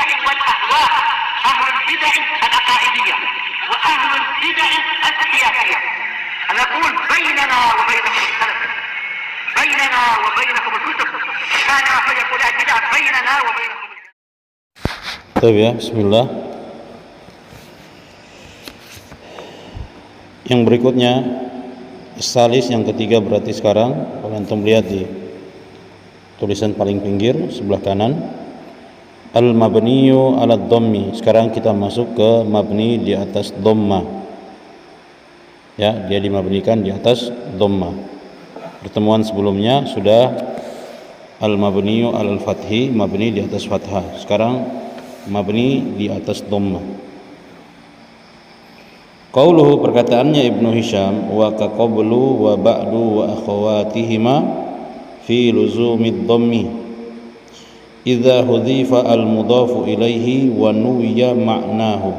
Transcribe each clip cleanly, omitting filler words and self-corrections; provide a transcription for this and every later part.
البدع والأهواء، أهل البدع العقائدية وأهل البدع السياسية. نقول بيننا وبينكم السلف، بيننا وبينكم الكتب، كان فيقول البدع بيننا وبينكم. طيب ya, bismillah. Yang berikutnya salis yang ketiga berarti sekarang kalau antum lihat di tulisan paling pinggir sebelah kanan, al-mabniyu 'ala dhammi. Sekarang kita masuk ke mabni di atas dhamma. Ya, dia dimabnikan di atas dhamma. Pertemuan sebelumnya sudah al-mabniyu 'alal fathi, mabni di atas fathah. Sekarang mabni di atas dhamma. Qauluhu, perkataannya Ibnu Hisham, wa ka qablu wa ba'du wa akhawatihima fi luzumid dhammi idza hudhifa al mudhafu ilaihi wa nuwiya ma'nahu.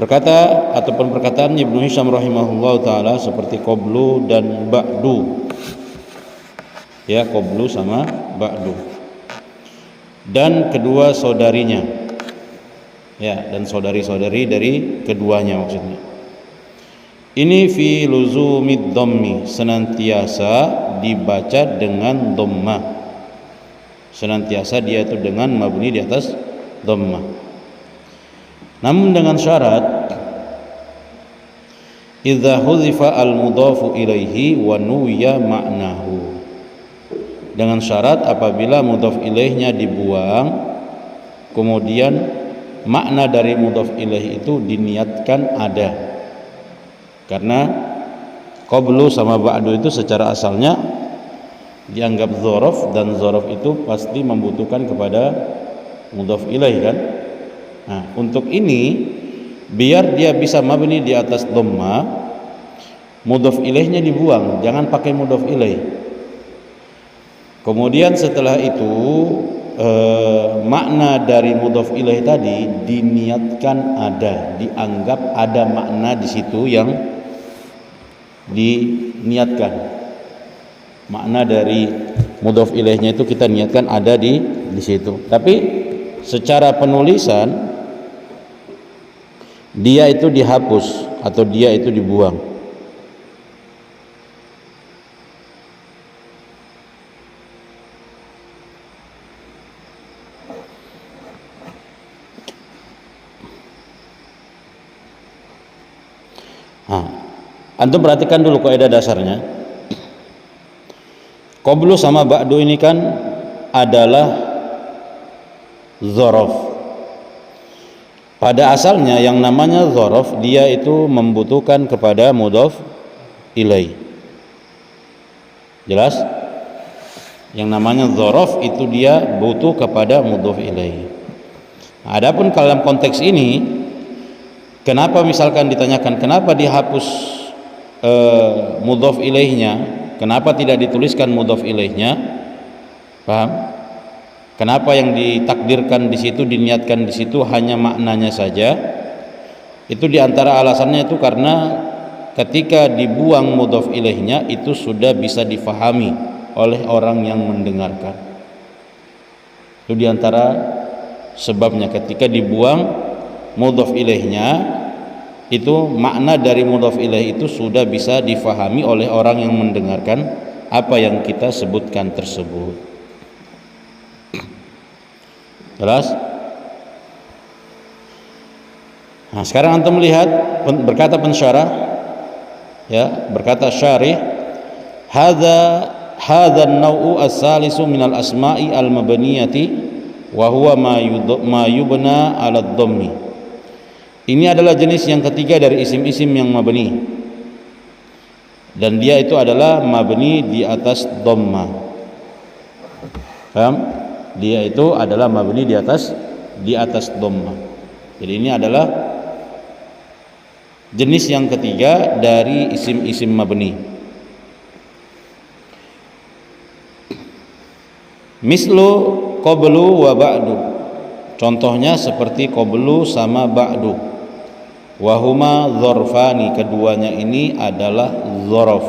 Berkata ataupun perkataan Ibnu Hisham rahimahullahu taala seperti qablu dan ba'du. Ya, qablu sama ba'du. Dan kedua saudarinya. Ya, dan saudari-saudari dari keduanya maksudnya. Ini fi luzumid dhammi, senantiasa dibaca dengan dhamma. Senantiasa dia itu dengan mabni di atas dhamma. Namun dengan syarat idza hudhifa al mudhafu ilaihi wa nuwiya ma'nahu. Dengan syarat apabila mudhaf ilaihnya dibuang, kemudian makna dari mudhaf ilaih itu diniatkan ada. Karena qablu sama ba'du itu secara asalnya dianggap dzaraf, dan dzaraf itu pasti membutuhkan kepada mudhaf ilaih kan. Nah, untuk ini biar dia bisa mabni di atas dhamma, mudhaf ilaihnya dibuang, jangan pakai mudhaf ilaih. Kemudian setelah itu makna dari mudhaf ilaih tadi diniatkan ada, dianggap ada makna di situ yang diniatkan. Makna dari mudhaf ilaihnya itu kita niatkan ada di situ. Tapi secara penulisan dia itu dihapus atau dia itu dibuang. Antum perhatikan dulu kaidah dasarnya. Qablu sama ba'du ini kan adalah dzaraf. Pada asalnya yang namanya dzaraf dia itu membutuhkan kepada mudhaf ilaih. Jelas? Yang namanya dzaraf itu dia butuh kepada mudhaf ilaih. Adapun dalam konteks ini, kenapa misalkan ditanyakan kenapa dihapus mudhaf ilaihnya, kenapa tidak dituliskan mudhaf ilaihnya? Paham? Kenapa yang ditakdirkan di situ, diniatkan di situ hanya maknanya saja? Itu diantara alasannya itu karena ketika dibuang mudhaf ilaihnya itu sudah bisa difahami oleh orang yang mendengarkan. Itu diantara sebabnya, ketika dibuang mudhaf ilaihnya itu makna dari mudhaf ilaih itu sudah bisa difahami oleh orang yang mendengarkan apa yang kita sebutkan tersebut. Jelas? Nah, sekarang antum melihat berkata pensyarah, ya, berkata syarih, hadza an-naw'u as-salisu minal asma'i al-mabniyati wa huwa ma yubna 'ala ad-dhammi. Ini adalah jenis yang ketiga dari isim-isim yang mabni, dan dia itu adalah mabni di atas dhamma. Paham? Dia itu adalah mabni di atas dhamma. Jadi ini adalah jenis yang ketiga dari isim-isim mabni. Mislu qablu wa ba'du. Contohnya seperti qablu sama ba'du. Wahuma dzarfani, keduanya ini adalah dzaraf.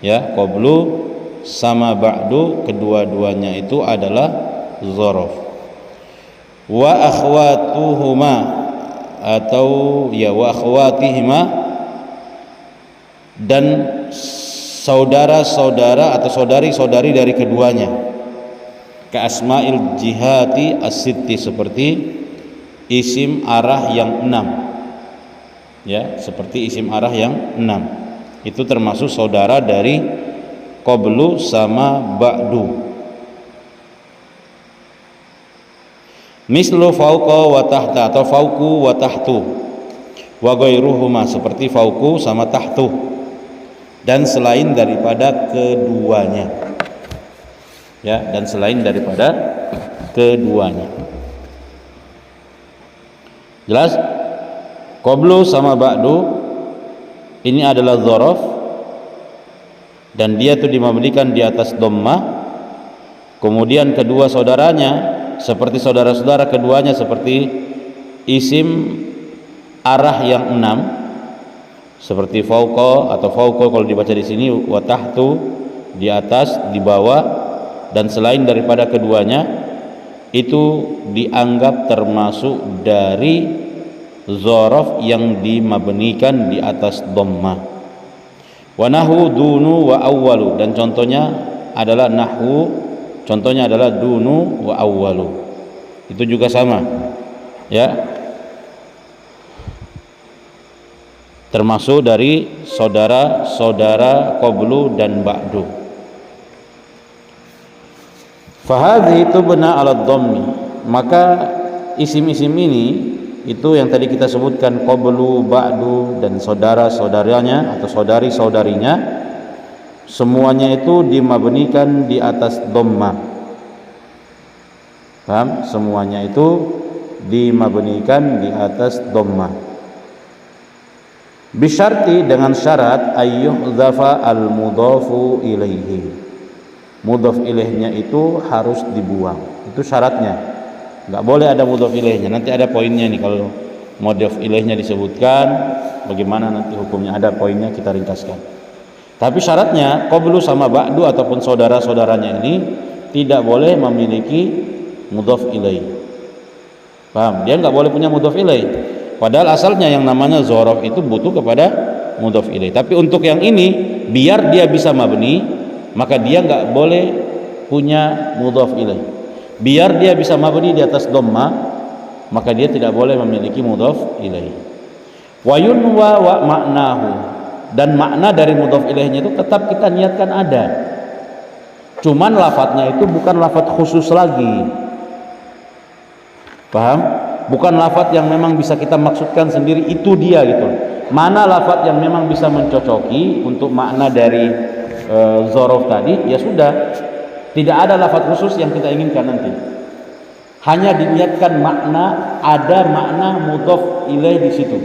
Ya, qablu sama ba'du kedua-duanya itu adalah dzaraf. wa akhwatuhuma atau ya wa akhwatihima, dan saudara-saudara atau saudari-saudari dari keduanya, ka asma'il jihati as-sitti, seperti isim arah yang 6 ya, seperti isim arah yang 6 itu termasuk saudara dari qablu sama ba'du. Mislu fauqa wa tahta atau fauku wa tahtu wa ghairuhuma, seperti fauku sama tahtu dan selain daripada keduanya ya, dan selain daripada keduanya. Jelas? Qablu sama ba'du ini adalah dzaraf dan dia itu dimabnikan di atas dhammah. Kemudian kedua saudaranya seperti saudara-saudara keduanya seperti isim arah yang 6 seperti fauqa atau fauqa kalau dibaca di sini, wa tahtu di atas, di bawah, dan selain daripada keduanya itu dianggap termasuk dari dzaraf yang dimabnikan di atas dhammah. Wa nahwu dunu wa awwalu, dan contohnya adalah nahwu, contohnya adalah dunu wa awwalu, itu juga sama ya, termasuk dari saudara-saudara qablu dan ba'du. Fahadhi tubna ala dhammi, maka isim-isim ini itu yang tadi kita sebutkan qablu, ba'du, dan saudara-saudaranya atau saudari-saudarinya, semuanya itu dimabnikan di atas dhammah. Paham? Semuanya itu dimabnikan di atas dhammah. Bisyarti, dengan syarat ayyuhdhafa al-mudhafu ilaihi, mudhaf ilaihnya itu harus dibuang, itu syaratnya. Enggak boleh ada mudhaf ilaihnya. Nanti ada poinnya nih, kalau mudhaf ilaihnya disebutkan bagaimana nanti hukumnya, ada poinnya, kita ringkaskan. Tapi syaratnya qablu sama ba'du ataupun saudara-saudaranya ini tidak boleh memiliki mudhaf ilaih. Paham? Dia enggak boleh punya mudhaf ilaih. Padahal asalnya yang namanya dzaraf itu butuh kepada mudhaf ilaih. Tapi untuk yang ini biar dia bisa mabni, maka dia enggak boleh punya mudhaf ilaih. Biar dia bisa mabni di atas dhammah, maka dia tidak boleh memiliki mudhaf ilaih. Wa yunwa wa ma'nahu, dan makna dari mudhaf ilaihnya itu tetap kita niatkan ada. Cuman lafadznya itu bukan lafadz khusus lagi. Paham? Bukan lafadz yang memang bisa kita maksudkan sendiri, itu dia gitu. Mana lafadz yang memang bisa mencocoki untuk makna dari dzaraf tadi, ya sudah, tidak ada lafadz khusus yang kita inginkan nanti. Hanya diniatkan makna, ada makna mudhaf ilaih di situ.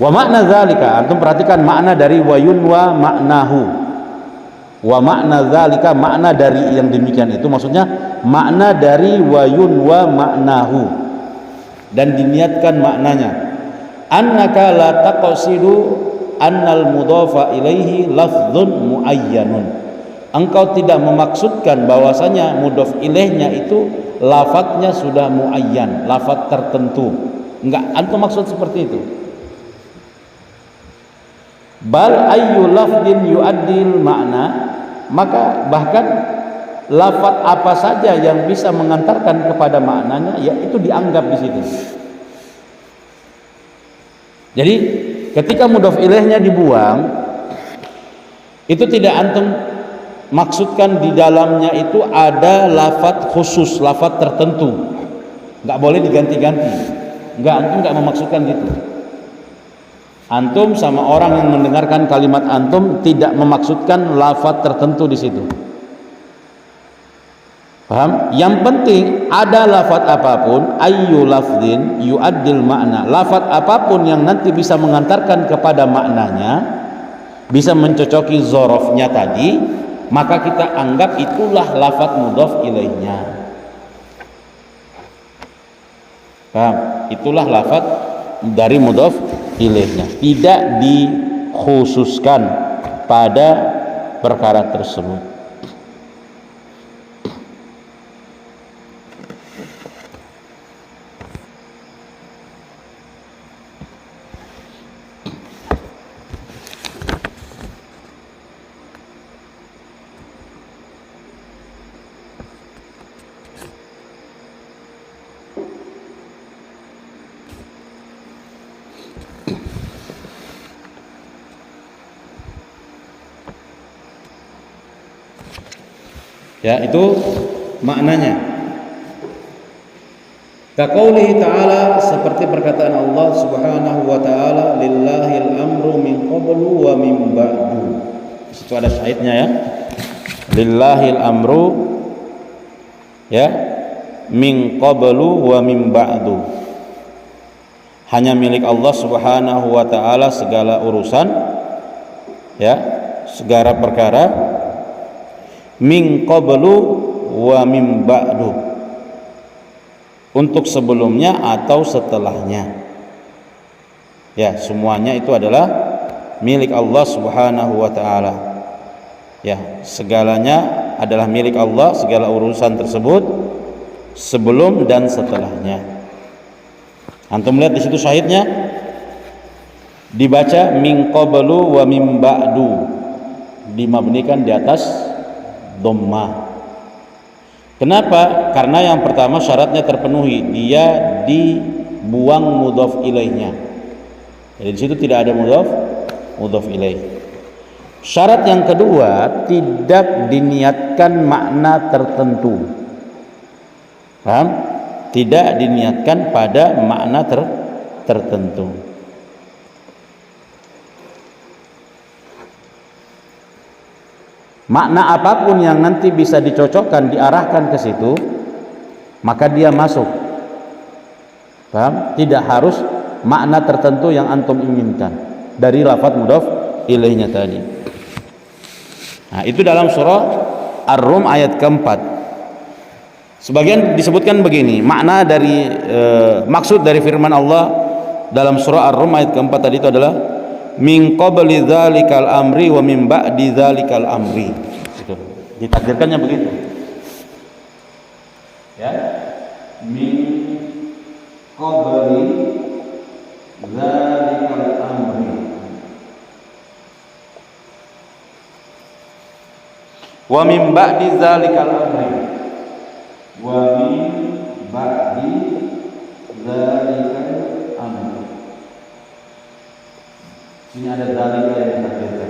Wa makna zalika, antum perhatikan makna dari wayun wa maknahu. Wa makna zalika, makna dari yang demikian itu maksudnya makna dari wayun wa maknahu, dan diniatkan maknanya annaka la taqsidu annal mudhafa ilaihi lafdzun muayyanun, engkau tidak memaksudkan bahwasanya mudhaf ilaihnya itu lafadznya sudah muayyan, lafadz tertentu. Enggak antum maksud seperti itu. Bal ayyu lafdin yu'addil makna, maka bahkan lafadz apa saja yang bisa mengantarkan kepada maknanya, ya itu dianggap di situ. Jadi ketika mudhaf ilaihnya dibuang, itu tidak antum maksudkan di dalamnya itu ada lafadz khusus, lafadz tertentu, nggak boleh diganti-ganti, nggak, antum nggak memaksudkan gitu. Antum sama orang yang mendengarkan kalimat antum tidak memaksudkan lafadz tertentu di situ. Paham? Yang penting ada lafadz apapun, ayyu lafdin yu'addil makna, lafadz apapun yang nanti bisa mengantarkan kepada maknanya, bisa mencocoki dzarafnya tadi, maka kita anggap itulah lafadz mudhaf ilaihnya. Paham? Itulah lafadz dari mudhaf ilaihnya, tidak dikhususkan pada perkara tersebut. Ya, itu maknanya. Kaqaulihi ta'ala, seperti perkataan Allah Subhanahu wa ta'ala, lillahil amru min qablu wa min ba'du. Di situ ada syahidnya ya. Lillahil amru ya min qablu wa min ba'du. Hanya milik Allah Subhanahu wa ta'ala segala urusan ya, segala perkara, min qablu wa min ba'du, untuk sebelumnya atau setelahnya. Ya, semuanya itu adalah milik Allah Subhanahu wa ta'ala. Ya, segalanya adalah milik Allah, segala urusan tersebut sebelum dan setelahnya. Antum lihat di situ syahidnya dibaca min qablu wa min ba'du, dimabnikan di atas dhammah. Kenapa? Karena yang pertama syaratnya terpenuhi, dia dibuang mudhaf ilaihnya. Jadi di situ tidak ada mudhaf ilaih. Syarat yang kedua, tidak diniatkan makna tertentu. Paham? Tidak diniatkan pada makna tertentu. Makna apapun yang nanti bisa dicocokkan, diarahkan ke situ, maka dia masuk. Paham? Tidak harus makna tertentu yang antum inginkan dari lafaz mudhaf ilaihnya tadi. Nah, itu dalam surah Ar-Rum ayat keempat. Sebagian disebutkan begini, makna dari maksud dari firman Allah dalam surah Ar-Rum ayat keempat tadi itu adalah min qabli dzalikal amri wa min ba'di dzalikal amri. Itu ditakdirkannya begitu. Ya. Min qabli dzalikal amri wa min ba'di dzalikal amri wa min ba'di dzalikal amri. Ini ada dzalika yang ditakdirkan.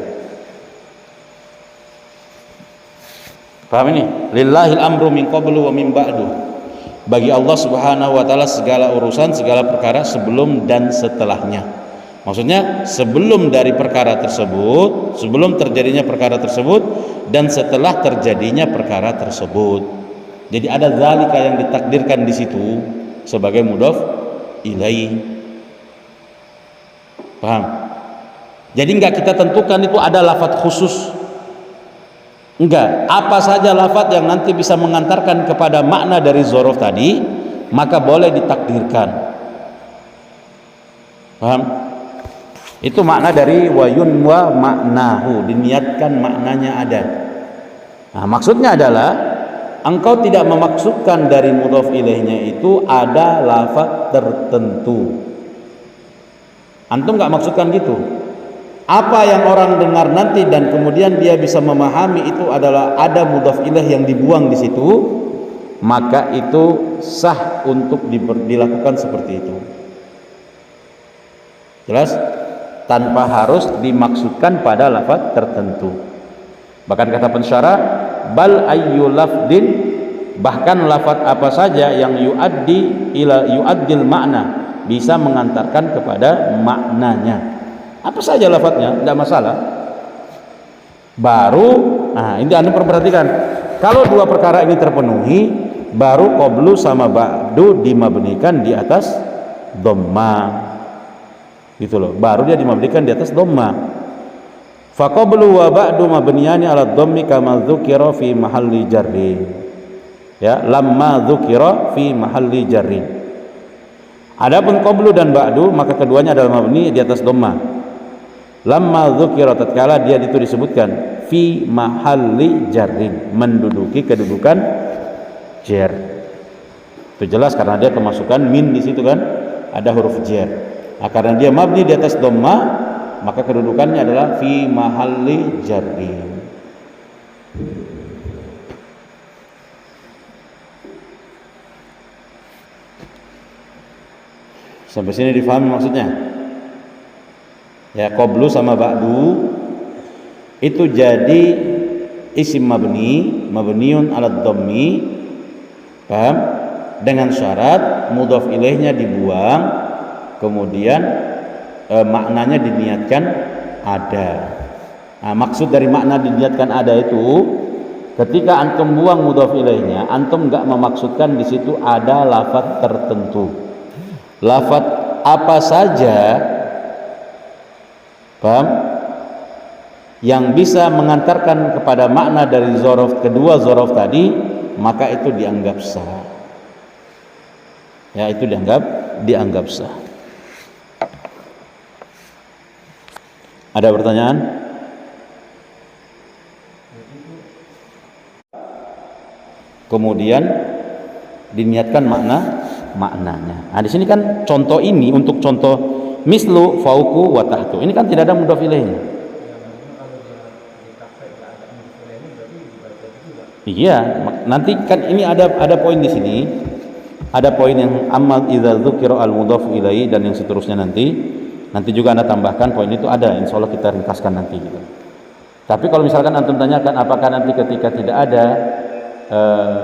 Paham ini? Lillahil amru min qablu wa min ba'du. Bagi Allah Subhanahu wa taala segala urusan, segala perkara sebelum dan setelahnya. Maksudnya sebelum dari perkara tersebut, sebelum terjadinya perkara tersebut, dan setelah terjadinya perkara tersebut. Jadi ada dzalika yang ditakdirkan di situ sebagai mudhaf ilaih. Paham? Jadi enggak kita tentukan itu ada lafadz khusus. Enggak, apa saja lafadz yang nanti bisa mengantarkan kepada makna dari dzaraf tadi, maka boleh ditakdirkan. Paham? Itu makna dari wayun wa maknahu, diniatkan maknanya ada. Nah, maksudnya adalah engkau tidak memaksudkan dari mudhaf ilaihnya itu ada lafadz tertentu. Antum enggak maksudkan gitu. Apa yang orang dengar nanti dan kemudian dia bisa memahami itu adalah ada mudhaf ilaih yang dibuang di situ, maka itu sah untuk dilakukan seperti itu. Jelas? Tanpa harus dimaksudkan pada lafaz tertentu. Bahkan kata pensyarah, bal ayyu lafdin, bahkan lafaz apa saja yang yu'addil makna, bisa mengantarkan kepada maknanya. Apa saja lafadznya, tidak masalah. Baru, nah ini Anda perhatikan, kalau dua perkara ini terpenuhi, baru qablu sama ba'du dimabnikan di atas dhamma. Gitu loh, baru dia dimabnikan di atas dhamma. Fa qablu wa ba'du mabniyani ala dhammi kama dzukira fi mahalli jarri. Ya, lamma dzukira fi mahalli jarri. Adapun qablu dan ba'du, maka keduanya adalah mabni di atas dhamma. Lamma dzukira, tatkala dia itu disebutkan fi mahalli jarrin, menduduki kedudukan jar. Itu jelas karena dia kemasukan min di situ kan, ada huruf jar. Nah, karena dia mabni di atas dhamma, maka kedudukannya adalah fi mahalli jarrin. Sampai sini difahami maksudnya? Ya, qablu sama ba'du itu jadi isim mabni mabniun 'ala dhammi, paham? Dengan syarat mudhaf ilaihnya dibuang, kemudian maknanya diniatkan ada. Nah, maksud dari makna diniatkan ada itu, ketika antum buang mudhaf ilaihnya, antum enggak memaksudkan di situ ada lafaz tertentu. Lafaz apa saja, paham? Yang bisa mengantarkan kepada makna dari zorof, kedua zorof tadi, maka itu dianggap sah. Ya, itu dianggap sah. Ada pertanyaan? Kemudian diniatkan maknanya. Nah, di sini kan contoh ini untuk contoh mislu, fauku, wa tahtu. Ini kan tidak ada mudhaf ilaihnya. Iya, nanti kan ini ada poin di sini. Ada poin yang amma idza dzukira al mudhaf ilaihi dan yang seterusnya nanti juga Anda tambahkan poin itu ada, insyaallah kita ringkaskan nanti gitu. Tapi kalau misalkan antum tanyakan apakah nanti ketika tidak ada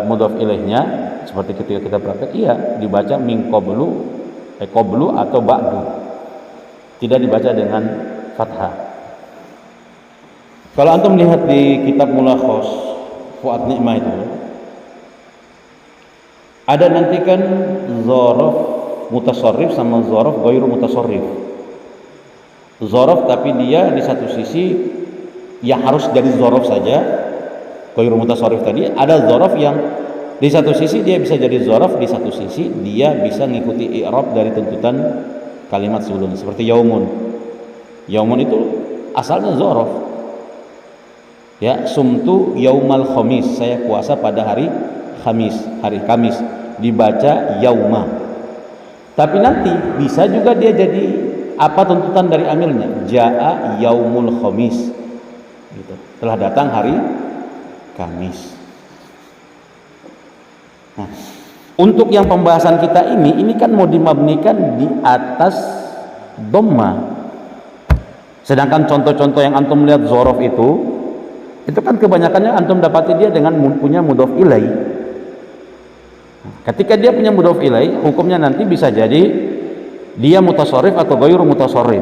mudhaf ilaihnya seperti ketika kita praktek, iya dibaca min qablu atau ba'du, tidak dibaca dengan fathah. Kalau antum lihat di kitab Mulakhos Fuad Ni'mah itu ada nanti kan zorof mutasarrif sama zorof ghairu mutasarrif. Zorof tapi dia di satu sisi ya harus jadi zorof saja. Ghairu mutasarrif tadi ada zorof yang di satu sisi dia bisa jadi zorof, di satu sisi dia bisa ngikuti i'rab dari tuntutan kalimat sebelumnya, seperti yaumun. Yaumun itu asalnya zorof. Ya, sumtu yaumal khamis, saya puasa pada hari Kamis, dibaca yauma. Tapi nanti bisa juga dia jadi apa tuntutan dari amilnya, jaa yaumul khamis gitu. Telah datang hari Kamis. Nah, untuk yang pembahasan kita ini kan mau dimabnikan di atas dhamma. Sedangkan contoh-contoh yang antum lihat zorof itu kan kebanyakannya antum dapati dia dengan punya mudhaf ilaih. Ketika dia punya mudhaf ilaih, hukumnya nanti bisa jadi dia mutasarrif atau ghairu mutasarrif.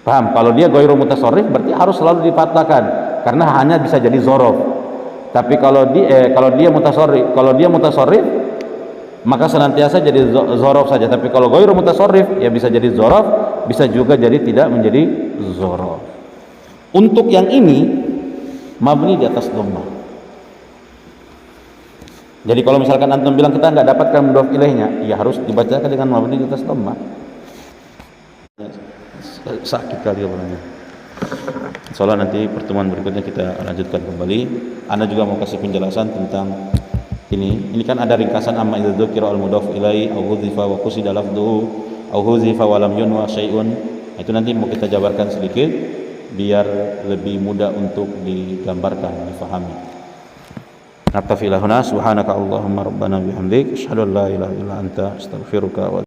Paham? Kalau dia ghairu mutasarrif berarti harus selalu dipatahkan karena hanya bisa jadi zorof. Tapi kalau dia mutasarrif maka senantiasa jadi zorof saja. Tapi kalau ghairu mutasarrif ya bisa jadi zorof, bisa juga jadi tidak menjadi zorof. Untuk yang ini mabni di atas dhamma. Jadi kalau misalkan antum bilang kita nggak dapatkan mudhaf ilaihnya, ya harus dibacakan dengan mabni di atas dhamma. Sakit kali orangnya. Soalnya nanti pertemuan berikutnya kita lanjutkan kembali. Anda juga mau kasih penjelasan tentang ini. Ini kan ada ringkasan amma idza dzukira al mudhaf ilaihi aw hudhifa wa qusida lafdhuhu aw hudhifa wa lam yunwa syai'un. Itu nanti mau kita jabarkan sedikit biar lebih mudah untuk digambarkan, difahami. Naktafi lahuna subhanaka Allahumma rabbana bihamdik asyhadu an la ilaha illa anta astaghfiruka wa